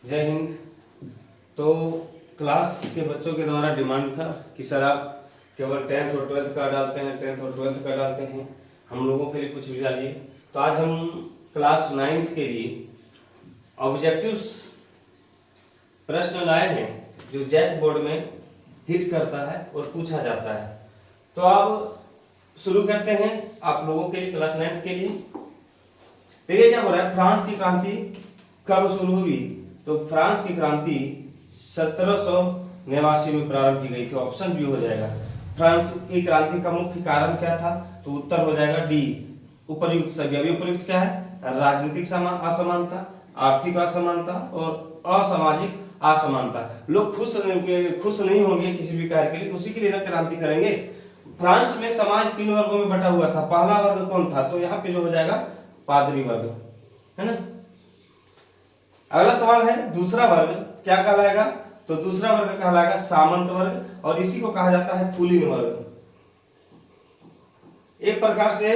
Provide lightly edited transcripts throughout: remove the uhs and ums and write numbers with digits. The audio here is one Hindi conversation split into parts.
जय हिंद। तो क्लास के बच्चों के द्वारा डिमांड था कि सर आप केवल 10th और 12th का डालते हैं, 10th और 12th का डालते हैं, हम लोगों के लिए कुछ भी डालिए। तो आज हम क्लास 9th के लिए ऑब्जेक्टिव्स प्रश्न लाए हैं जो जैक बोर्ड में हिट करता है और पूछा जाता है। तो अब शुरू करते हैं आप लोगों के लिए क्लास 9th के लिए। देखिए क्या हो रहा है, फ्रांस की क्रांति कब शुरू हुई? तो फ्रांस की क्रांति 1789 में प्रारंभ की गई थी। ऑप्शन बी हो जाएगा। फ्रांस की क्रांति का मुख्य कारण क्या था? तो उत्तर हो जाएगा डी, उपर्युक्त सभी। अभी उपर्युक्त क्या है? राजनीतिक असमानता, आर्थिक असमानता और असामाजिक असमानता। लोग खुश नहीं होंगे किसी भी कार्य के लिए, उसी के लिए ना क्रांति करेंगे। फ्रांस में समाज 3 वर्गों में बटा हुआ था। पहला वर्ग कौन था? तो यहाँ पे जो हो जाएगा पादरी वर्ग, है ना। अगला सवाल है दूसरा वर्ग क्या कहलाएगा? तो दूसरा वर्ग कहलाएगा सामंत वर्ग, और इसी को कहा जाता है कुलीन वर्ग। एक प्रकार से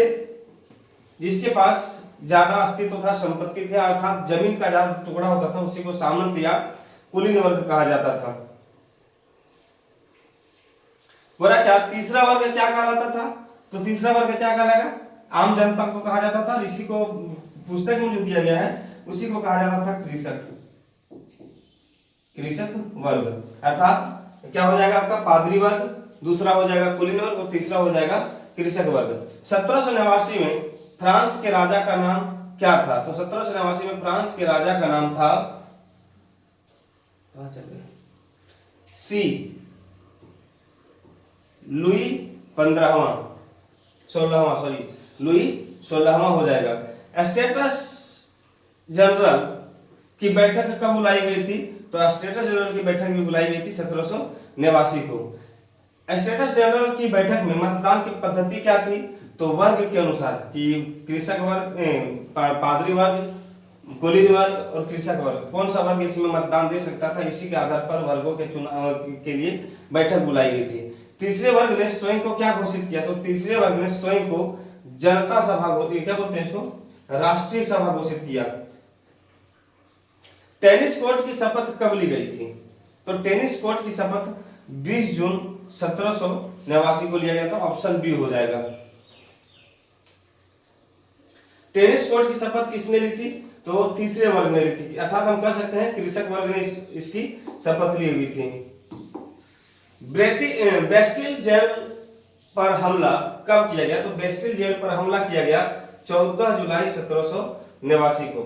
जिसके पास ज्यादा अस्तित्व था, संपत्ति थे, अर्थात जमीन का ज्यादा टुकड़ा होता था, उसी को सामंत या कुलीन वर्ग कहा जाता था। बोला क्या तीसरा वर्ग क्या कहलाता था? तो तीसरा वर्ग क्या कहलाएगा? आम जनता को कहा जाता था। इसी को पुस्तक में जो दिया गया है उसी को कहा जाता था कृषक वर्ग। अर्थात क्या हो जाएगा आपका? पादरी वर्ग, दूसरा हो जाएगा कुलीन वर्ग और तीसरा हो जाएगा कृषक वर्ग। 1789 में फ्रांस के राजा का नाम क्या था? तो 1789 में फ्रांस के राजा का नाम था सी लुई 15वां 16वां, सॉरी लुई 16वां हो जाएगा। स्टेटस जनरल की बैठक कब बुलाई गई थी? तो स्टेटस जनरल की बैठक भी बुलाई गई थी 1789 को। स्टेटस जनरल की बैठक में मतदान की पद्धति क्या थी? तो वर्ग के अनुसार कि कृषक वर्ग, पादरी वर्ग, कुलीन वर्ग और कृषक वर्ग, कौन सा वर्ग इसमें मतदान दे सकता था, इसी के आधार पर वर्गों के चुनाव के लिए बैठक बुलाई गई थी। तीसरे वर्ग ने स्वयं को क्या घोषित किया? तो तीसरे वर्ग ने स्वयं को जनता सभा घोषित, क्या बोलते हैं इसको? राष्ट्रीय सभा घोषित किया। टेनिस कोर्ट की शपथ कब ली गई थी? तो टेनिस कोर्ट की शपथ 20 जून 1789 को लिया गया था। ऑप्शन बी हो जाएगा। टेनिस कोर्ट की शपथ किसने ली थी? तो तीसरे वर्ग ने ली थी, अर्थात हम कह सकते हैं कृषक वर्ग ने इसकी शपथ ली हुई थी। बेस्टिल जेल पर हमला कब किया गया? तो बेस्टिल जेल पर हमला किया गया 14 जुलाई 1789 को।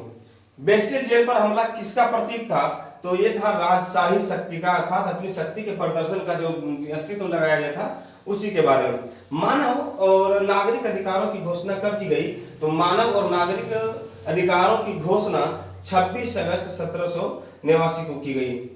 बेस्टिल जेल पर हमला किसका प्रतीक था? तो ये था राजशाही शक्ति का, अर्थात अपनी शक्ति के प्रदर्शन का जो अस्तित्व लगाया गया था उसी के बारे में। मानव और नागरिक अधिकारों की घोषणा कब की गई? तो मानव और नागरिक अधिकारों की घोषणा 26 अगस्त 1789 को की गई।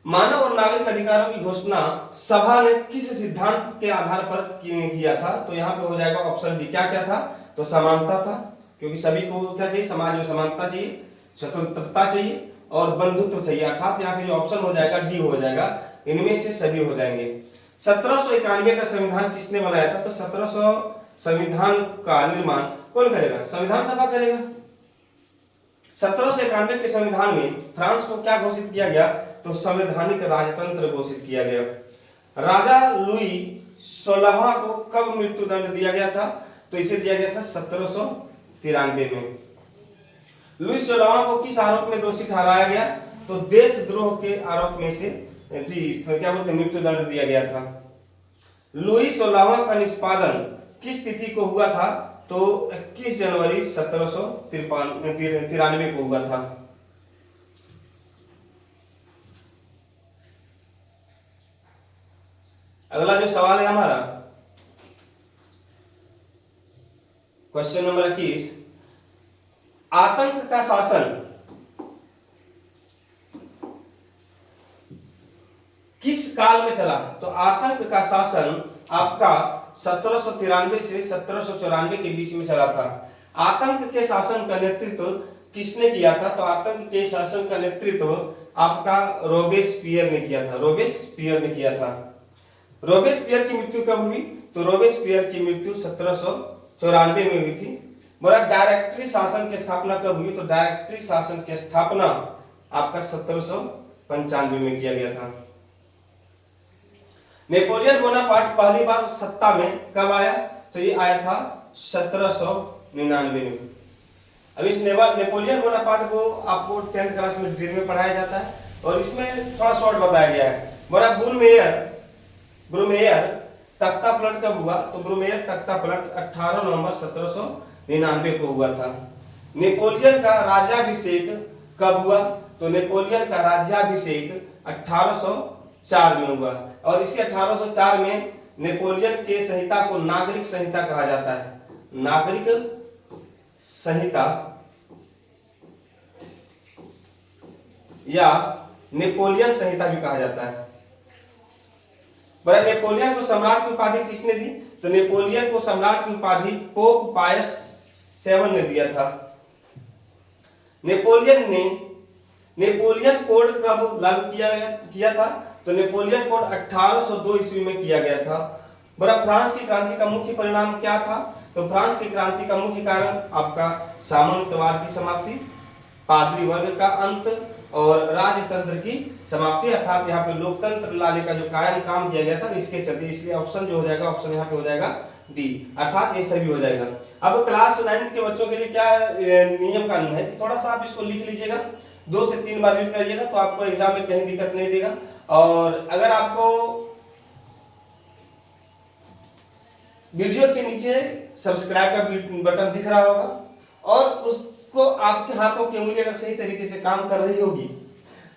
मानव और नागरिक अधिकारों की घोषणा सभा ने किस सिद्धांत के आधार पर किया था? तो यहाँ पे हो जाएगा ऑप्शन डी। क्या क्या था? तो समानता था, क्योंकि सभी को क्या चाहिए? समाज में समानता चाहिए, स्वतंत्रता चाहिए और बंधुत्व चाहिए, अर्थात यहाँ पे जो ऑप्शन हो जाएगा डी हो जाएगा। इनमें से सभी हो जाएंगे। 1791 का संविधान किसने बनाया था? तो 1700 संविधान का निर्माण कौन करेगा? संविधान सभा करेगा। 1791 के संविधान में फ्रांस को क्या घोषित किया गया? तो संवैधानिक राजतंत्र घोषित किया गया। राजा लुई 16वां को कब मृत्यु दंड दिया गया था? तो इसे दिया गया था 1793 में। लुई 16वां को किस आरोप में दोषी ठहराया गया? तो देशद्रोह के आरोप में से क्या बोलते हैं, मृत्यु दंड दिया गया था। लुई 16वां का निष्पादन किस तिथि को हुआ था? तो 21 जनवरी 1793 को हुआ था। अगला जो सवाल है हमारा क्वेश्चन नंबर 21, आतंक का शासन किस काल में चला? तो आतंक का शासन आपका 1793 से 1794 के बीच में चला था। आतंक के शासन का नेतृत्व किसने किया था? तो आतंक के शासन का नेतृत्व आपका रोबेस्पियर ने किया था। रोबेस्पियर ने किया था। रोबेस्पियर की मृत्यु कब हुई? तो रोबेस्पियर की मृत्यु 1794 में हुई थी। बोला डायरेक्टरी शासन की स्थापना कब हुई, तो डायरेक्टरी शासन की स्थापना आपका 1795 में किया गया था। नेपोलियन बोनापार्ट पहली बार सत्ता में कब आया, तो ये आया था 1799 में। अब इस नेपोलियन बोनापार्ट को आपको 10th क्लास में डिटेल में पढ़ाया जाता है और इसमें थोड़ा शॉर्ट बताया गया है। बोला ब्रूमेयर तख्ता पलट कब हुआ, तो ब्रूमेयर तख्ता पलट 18 नवंबर 1799 को हुआ था। नेपोलियन का राज्याभिषेक कब हुआ, तो नेपोलियन का राज्याभिषेक 1804 में हुआ और इसी 1804 में नेपोलियन के संहिता को नागरिक संहिता कहा जाता है। नागरिक संहिता या नेपोलियन संहिता भी कहा जाता है। बड़ा नेपोलियन को सम्राट की उपाधि किसने दी, तो नेपोलियन को सम्राट की उपाधि पोप पायस 7 ने दिया था। नेपोलियन कोड कब लागू किया था, तो नेपोलियन कोड 1802 ईस्वी में किया गया था। बड़ा फ्रांस की क्रांति का मुख्य परिणाम क्या था, तो फ्रांस की क्रांति का मुख्य कारण आपका सामंतवाद की समाप्ति, पादरी वर्ग का अंत और राजतंत्र की समाप्ति, अर्थात यहाँ पे लोकतंत्र लाने का जो कायम काम किया गया था इसके चलते। इसलिए ऑप्शन जो हो जाएगा, ऑप्शन यहाँ पे हो जाएगा डी, अर्थात ये सभी हो जाएगा। अब क्लास 9th के बच्चों के लिए क्या नियम कानून है कि थोड़ा सा आप इसको लिख लीजिएगा, 2 से 3 बार रीड करिएगा तो आपको एग्जाम में कहीं दिक्कत नहीं देगा। और अगर आपको वीडियो के नीचे सब्सक्राइब का बटन दिख रहा होगा और उसको आपके हाथों की उंगली अगर सही तरीके से काम कर रही होगी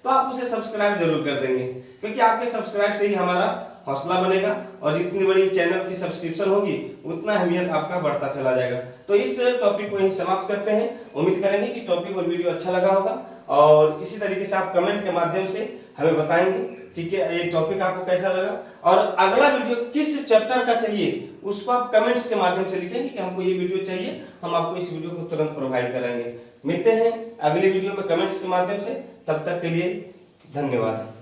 तो आप उसे सब्सक्राइब जरूर कर देंगे, क्योंकि आपके सब्सक्राइब से ही हमारा हौसला बनेगा और जितनी बड़ी चैनल की सब्सक्रिप्शन होगी उतना अहमियत आपका बढ़ता चला जाएगा। तो इस टॉपिक को यहीं समाप्त करते हैं। उम्मीद करेंगे कि टॉपिक और वीडियो अच्छा लगा होगा और इसी तरीके से आप कमेंट के माध्यम से हमें बताएंगे ठीक है, ये टॉपिक आपको कैसा लगा और अगला वीडियो किस चैप्टर का चाहिए उसको आप कमेंट्स के माध्यम से लिखेंगे कि हमको ये वीडियो चाहिए, हम आपको इस वीडियो को तुरंत प्रोवाइड कराएंगे। मिलते हैं अगले वीडियो में कमेंट्स के माध्यम से, तब तक के लिए धन्यवाद।